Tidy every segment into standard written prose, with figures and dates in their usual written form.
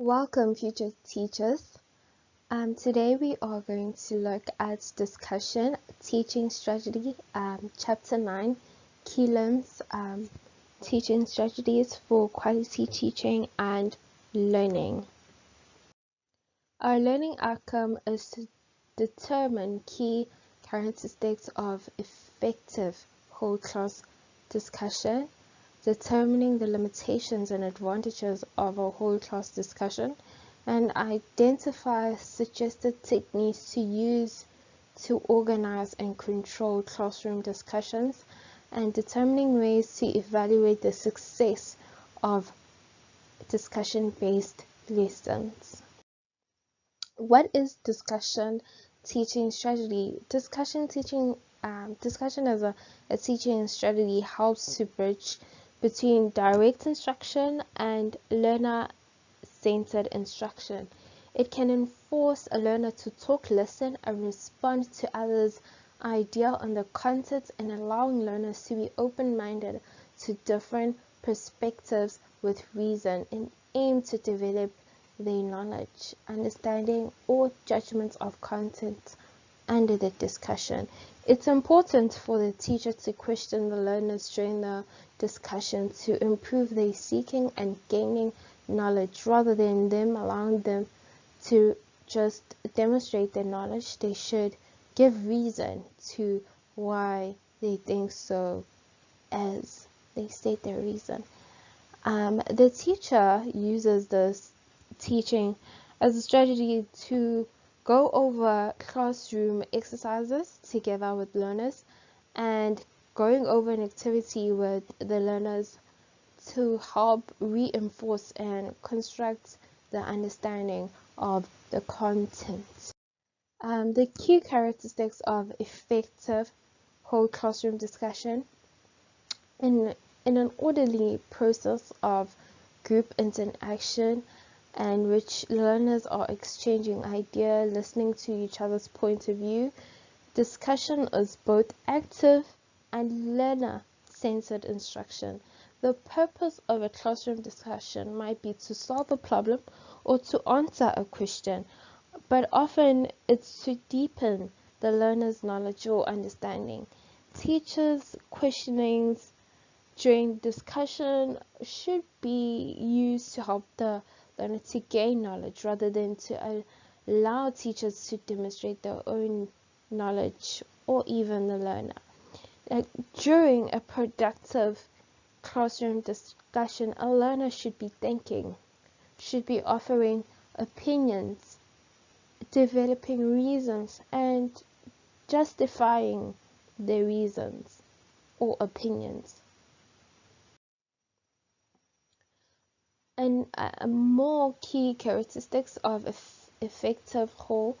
Welcome, future teachers. Today we are going to look at discussion, teaching strategy, chapter 9, Killen's teaching strategies for quality teaching and learning. Our learning outcome is to determine key characteristics of effective whole class discussion, determining the limitations and advantages of a whole class discussion, and identify suggested techniques to use to organize and control classroom discussions, and determining ways to evaluate the success of discussion-based lessons. What is discussion teaching strategy? Discussion as a teaching strategy helps to bridge between direct instruction and learner-centered instruction. It can enforce a learner to talk, listen, and respond to others' idea on the content, and allowing learners to be open-minded to different perspectives with reason, and aim to develop their knowledge, understanding, or judgments of content under the discussion. It's important for the teacher to question the learners during the discussion to improve their seeking and gaining knowledge, rather than them allowing them to just demonstrate their knowledge. They should give reason to why they think so as they state their reason. The teacher uses this teaching as a strategy to go over classroom exercises together with learners and going over an activity with the learners to help reinforce and construct the understanding of the content. The key characteristics of effective whole classroom discussion in an orderly process of group interaction, and which learners are exchanging ideas, listening to each other's point of view. Discussion is both active and learner-centered instruction. The purpose of a classroom discussion might be to solve a problem or to answer a question, but often it's to deepen the learner's knowledge or understanding. Teachers' questionings during discussion should be used to help the learner to gain knowledge, rather than to allow teachers to demonstrate their own knowledge or even the learner. During a productive classroom discussion, a learner should be thinking, should be offering opinions, developing reasons, and justifying their reasons or opinions. And more key characteristics of effective whole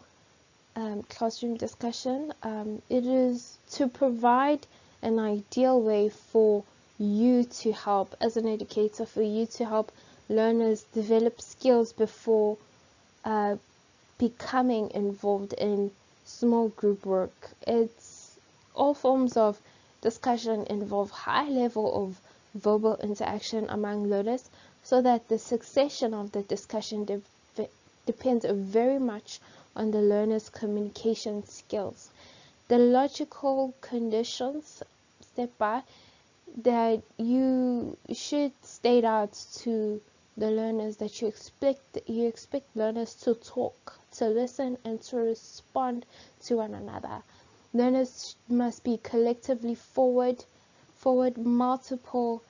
classroom discussion. It is to provide an ideal way for you to help, as an educator, for you to help learners develop skills before becoming involved in small group work. All forms of discussion involve high level of verbal interaction among learners, so that the succession of the discussion depends very much on the learner's communication skills. The logical conditions step by that you should state out to the learners that you expect learners to talk, to listen, and to respond to one another. Learners must be collectively forward multiple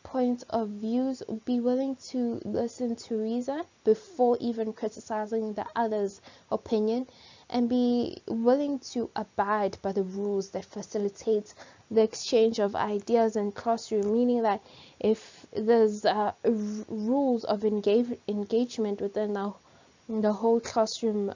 points of views, be willing to listen to reason before even criticizing the other's opinion, and be willing to abide by the rules that facilitate the exchange of ideas in classroom, meaning that if there's rules of engagement within the whole classroom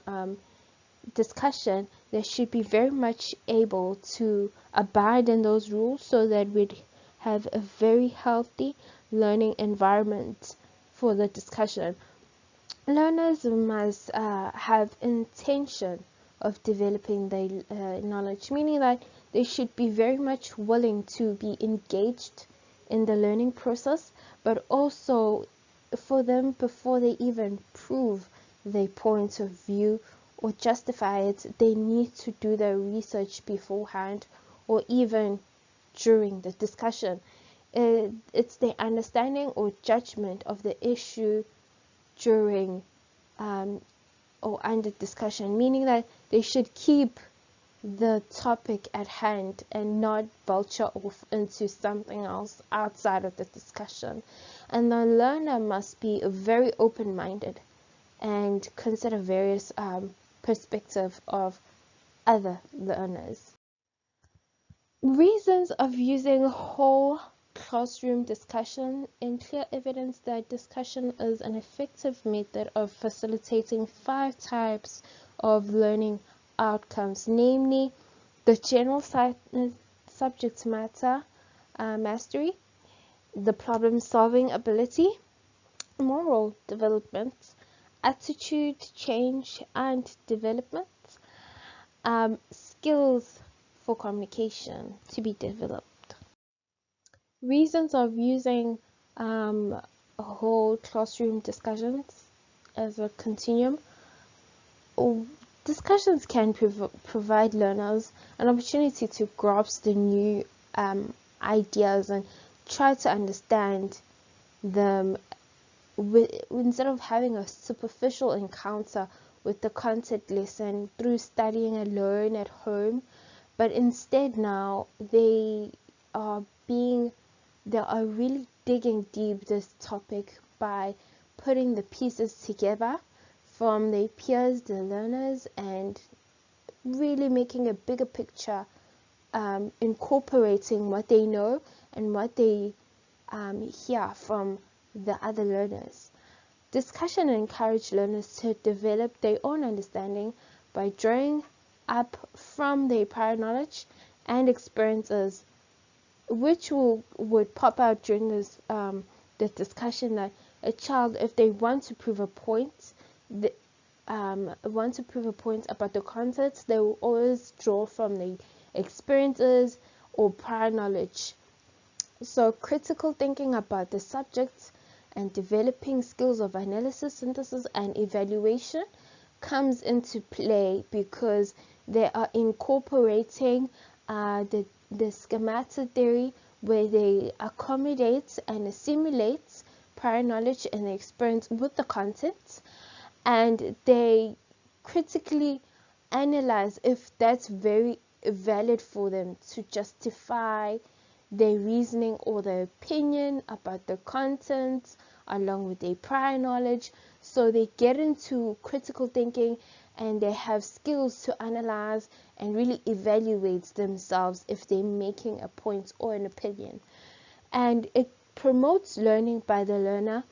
discussion, they should be very much able to abide in those rules, so that we'd have a very healthy learning environment for the discussion. Learners must have intention of developing their knowledge, meaning that they should be very much willing to be engaged in the learning process, but also for them, before they even prove their point of view or justify it, they need to do their research beforehand or even during the discussion. It's their understanding or judgment of the issue during or under discussion, meaning that they should keep the topic at hand and not vulture off into something else outside of the discussion. And the learner must be very open-minded and consider various perspectives of other learners. Reasons of using whole classroom discussion. In clear evidence that discussion is an effective method of facilitating 5 types of learning outcomes, namely the general subject matter mastery, the problem-solving ability, moral development, attitude change and development, skills for communication to be developed. Reasons of using whole classroom discussions as a continuum. Discussions can provide learners an opportunity to grasp the new ideas and try to understand them instead of having a superficial encounter with the content lesson through studying alone at home, but instead now they are really digging deep this topic by putting the pieces together from their peers, the learners, and really making a bigger picture, incorporating what they know and what they hear from the other learners. Discussion encourages learners to develop their own understanding by drawing up from their prior knowledge and experiences, which would pop out during this discussion. That a child, if they want to prove a point, about the concepts, they will always draw from the experiences or prior knowledge. So critical thinking about the subject and developing skills of analysis, synthesis, and evaluation comes into play because they are incorporating the schematic theory, where they accommodate and assimilate prior knowledge and experience with the content, and they critically analyze if that's very valid for them to justify their reasoning or their opinion about the content along with their prior knowledge. So they get into critical thinking and they have skills to analyze and really evaluate themselves if they're making a point or an opinion. And it promotes learning by the learner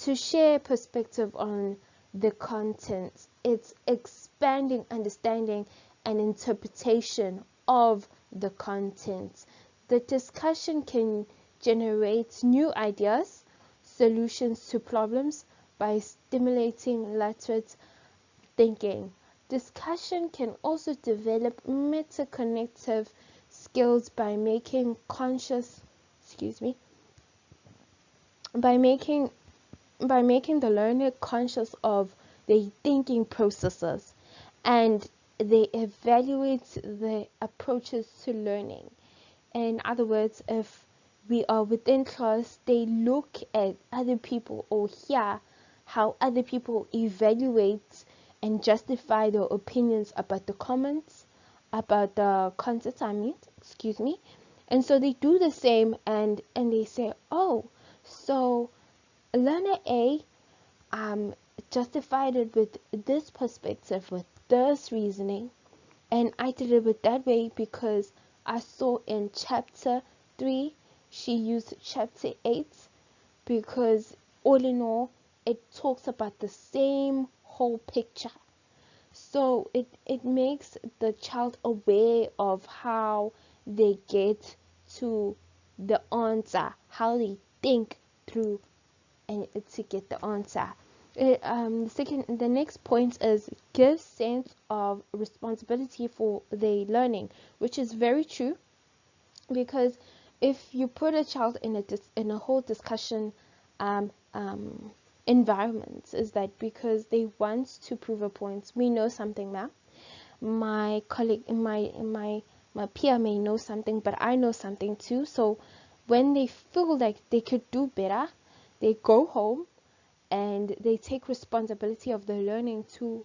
to share perspective on the content. It's expanding understanding and interpretation of the content. The discussion can generate new ideas, solutions to problems by stimulating lateral thinking. Discussion can also develop metacognitive skills by making the learner conscious of their thinking processes, and they evaluate the approaches to learning. In other words, if we are within class, they look at other people or hear how other people evaluate and justify their opinions about the comments, about the content, and so they do the same, and they say, oh, so learner A justified it with this perspective, with this reasoning, and I did it with that way because I saw in chapter 3 she used chapter 8, because all in all it talks about the same whole picture. So it makes the child aware of how they get to the answer, how they think through and to get the answer. The next point is give sense of responsibility for their learning, which is very true, because if you put a child in a whole discussion environments is that because they want to prove a point. We know something now. My colleague, my peer may know something, but I know something too. So when they feel like they could do better, they go home and they take responsibility of the learning to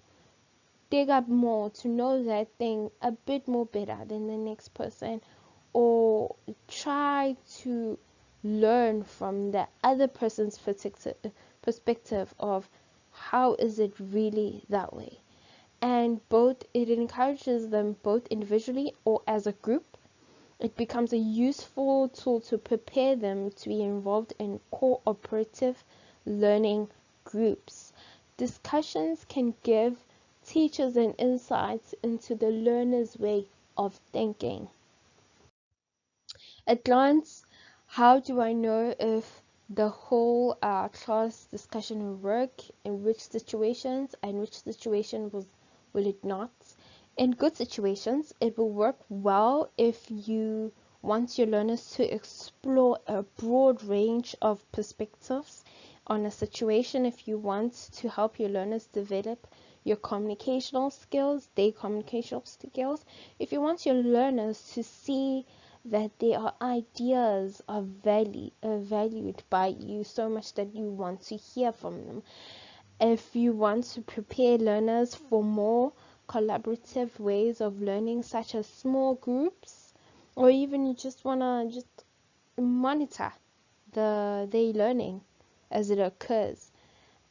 dig up more, to know that thing a bit more better than the next person, or try to learn from the other person's perspective of how is it really that way. And both it encourages them both individually or as a group. It becomes a useful tool to prepare them to be involved in cooperative learning groups. Discussions can give teachers an insight into the learner's way of thinking. At glance, how do I know if the whole class discussion will work? In which situations and which situation will it not? In good situations, it will work well if you want your learners to explore a broad range of perspectives on a situation. If you want to help your learners develop your communicational skills, their communicational skills. If you want your learners to see that their ideas are valued by you so much that you want to hear from them. If you want to prepare learners for more collaborative ways of learning, such as small groups, or even you just want to just monitor their learning as it occurs.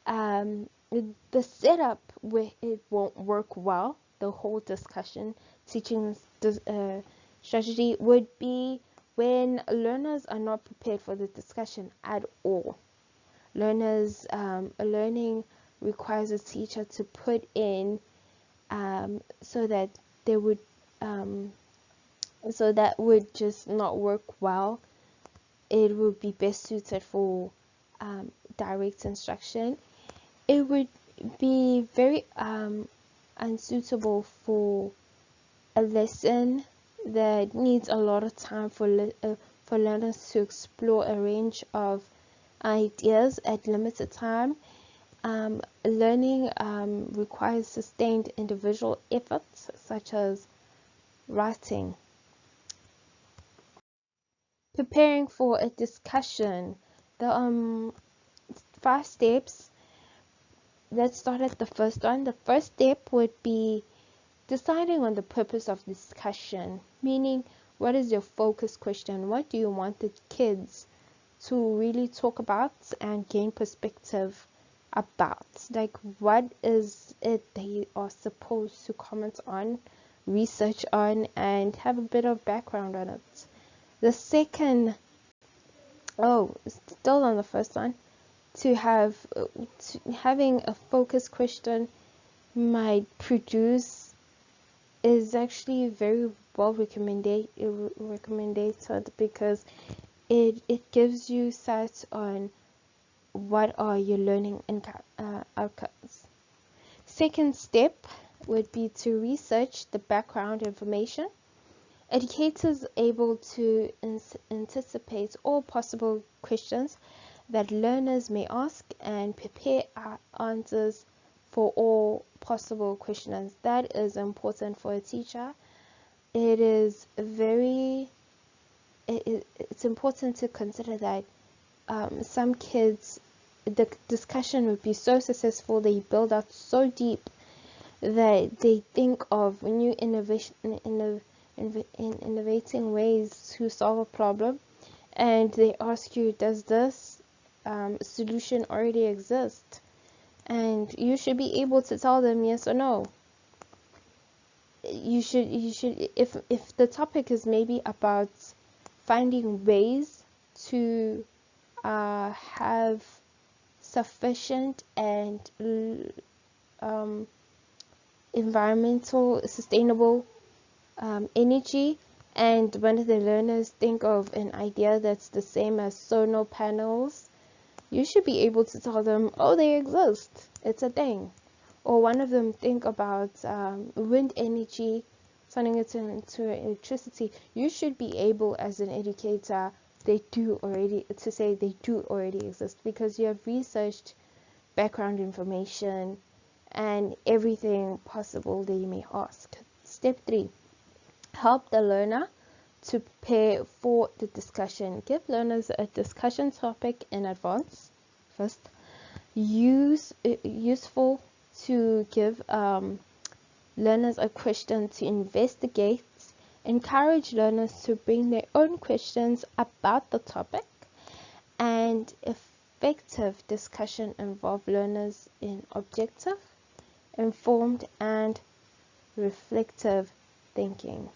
The setup where it won't work well, the whole discussion, teaching strategy would be when learners are not prepared for the discussion at all. Learning requires a teacher to put in so that they would so that would just not work well. It would be best suited for direct instruction. It would be very unsuitable for a lesson that needs a lot of time for learners to explore a range of ideas at limited time. Learning requires sustained individual efforts, such as writing. Preparing for a discussion. The 5 steps. Let's start at the first one. The first step would be deciding on the purpose of discussion, meaning what is your focus question? What do you want the kids to really talk about and gain perspective about? Like, what is it they are supposed to comment on, research on, and have a bit of background on it? The second, still on the first one, having a focus question might produce is actually very well recommended because it gives you sight on what are your learning outcomes. Second step would be to research the background information. Educators able to anticipate all possible questions that learners may ask and prepare answers for all possible questions. That is important for a teacher. It's important to consider that some kids, the discussion would be so successful, they build out so deep that they think of new innovating ways to solve a problem, and they ask you, does this solution already exist? And you should be able to tell them yes or no. You should if the topic is maybe about finding ways to have sufficient and environmental sustainable energy, and when the learners think of an idea that's the same as solar panels, you should be able to tell them, oh, they exist, it's a thing. Or one of them think about wind energy, turning it into electricity. You should be able, as an educator, they do already exist because you have researched background information, and everything possible they may ask. Step 3. Help the learner to prepare for the discussion. Give learners a discussion topic in advance. First, useful to give learners a question to investigate. Encourage learners to bring their own questions about the topic. And effective discussion involve learners in objective, informed, and reflective thinking.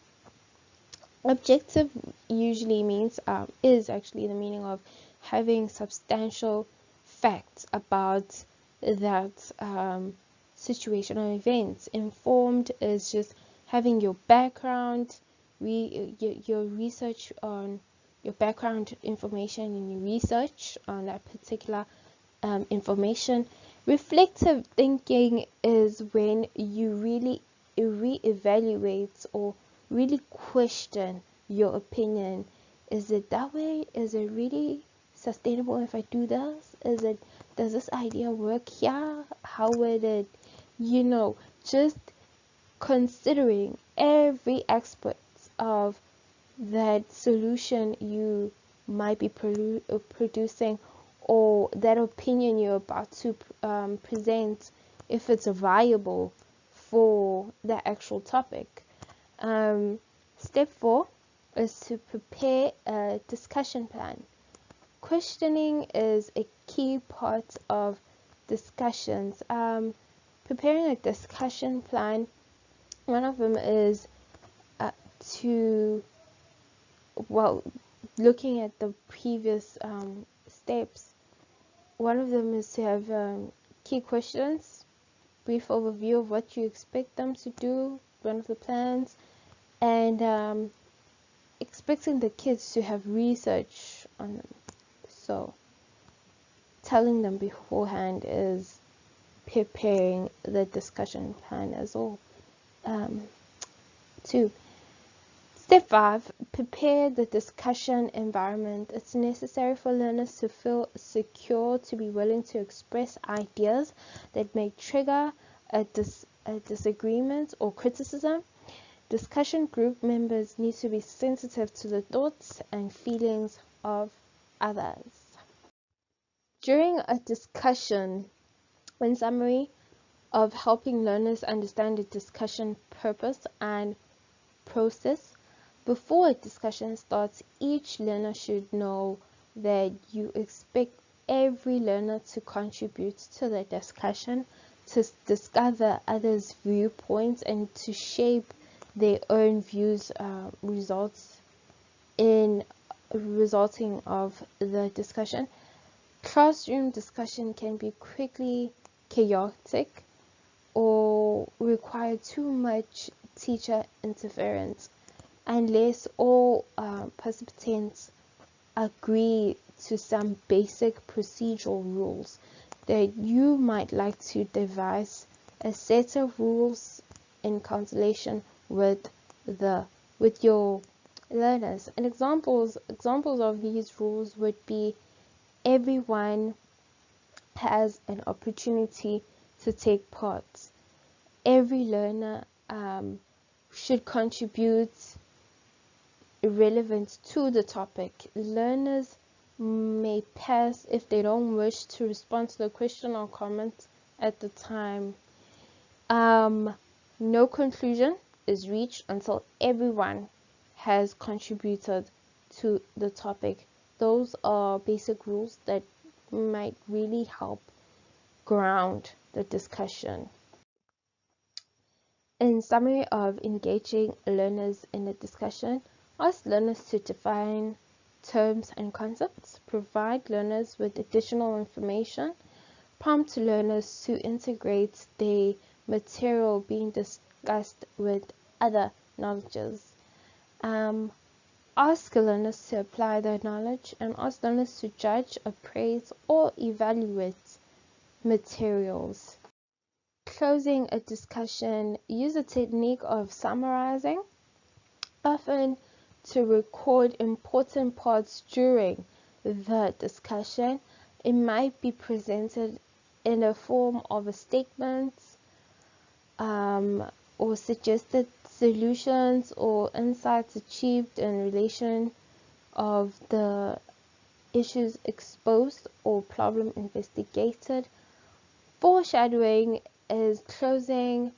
Objective usually means is actually the meaning of having substantial facts about that situation or event. Informed is just having your background, your research on your background information and your research on that particular information. Reflective thinking is when you really reevaluate or really question your opinion. Is it that way? Is it really sustainable if I do this? Does this idea work here? How would it, just considering every aspect of that solution you might be producing, or that opinion you're about to present, if it's viable for the actual topic. Step 4 is to prepare a discussion plan. Questioning is a key part of discussions. Preparing a discussion plan, one of them is looking at the previous steps. One of them is to have key questions, brief overview of what you expect them to do, one of the plans, and expecting the kids to have research on them. So telling them beforehand is preparing the discussion plan as well. 2. Step 5. Prepare the discussion environment. It's necessary for learners to feel secure, to be willing to express ideas that may trigger a disagreement or criticism. Discussion group members need to be sensitive to the thoughts and feelings of others. During a discussion, in summary of helping learners understand the discussion purpose and process, before a discussion starts, each learner should know that you expect every learner to contribute to the discussion, to discover others' viewpoints, and to shape their own views, resulting of the discussion. Classroom discussion can be quickly chaotic or require too much teacher interference unless all participants agree to some basic procedural rules. That you might like to devise a set of rules in consultation with your learners. And examples of these rules would be: everyone has an opportunity to take part. Every learner should contribute relevant to the topic. Learners may pass if they don't wish to respond to the question or comment at the time. No conclusion is reached until everyone has contributed to the topic. Those are basic rules that might really help ground the discussion. In summary of engaging learners in a discussion, ask learners to define terms and concepts, provide learners with additional information, prompt learners to integrate the material being discussed with other knowledges. Ask learners to apply their knowledge, and ask learners to judge, appraise, or evaluate materials. Closing a discussion, use a technique of summarizing, often to record important parts during the discussion. It might be presented in the form of a statement, or suggested solutions or insights achieved in relation of the issues exposed or problem investigated. Foreshadowing is closing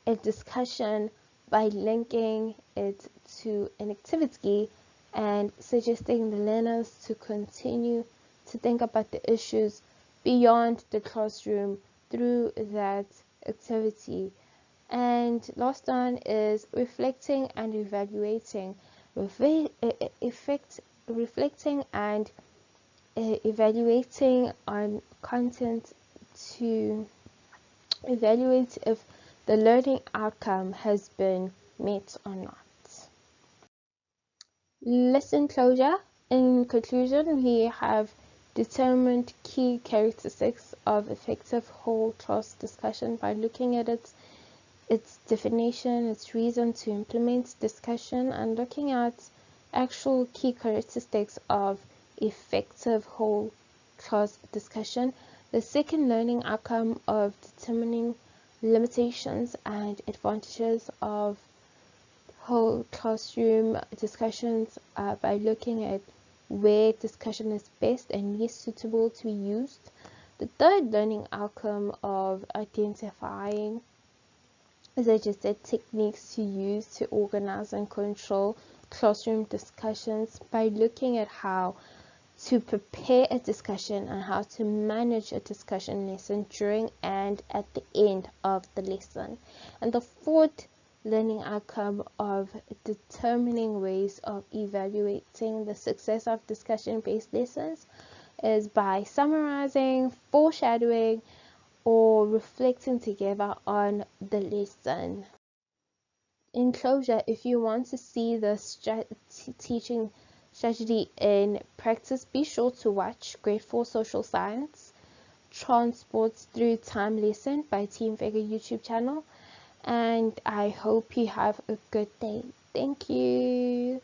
a discussion by linking it to an activity and suggesting the learners to continue to think about the issues beyond the classroom through that activity. And last one is reflecting and evaluating. Reflecting and evaluating on content to evaluate if the learning outcome has been met or not. Lesson closure. In conclusion, we have determined key characteristics of effective whole class discussion by looking at its definition, its reason to implement discussion, and looking at actual key characteristics of effective whole class discussion. The second learning outcome of determining limitations and advantages of whole classroom discussions by looking at where discussion is best and least suitable to be used. The third learning outcome of identifying, as I just said, techniques to use to organize and control classroom discussions by looking at how to prepare a discussion and how to manage a discussion lesson during and at the end of the lesson. And the fourth learning outcome of determining ways of evaluating the success of discussion-based lessons is by summarizing, foreshadowing, or reflecting together on the lesson. In closure, if you want to see the teaching strategy in practice, be sure to watch Grade 4 Social Science Transports Through Time lesson by Team Vega YouTube channel. And I hope you have a good day. Thank you.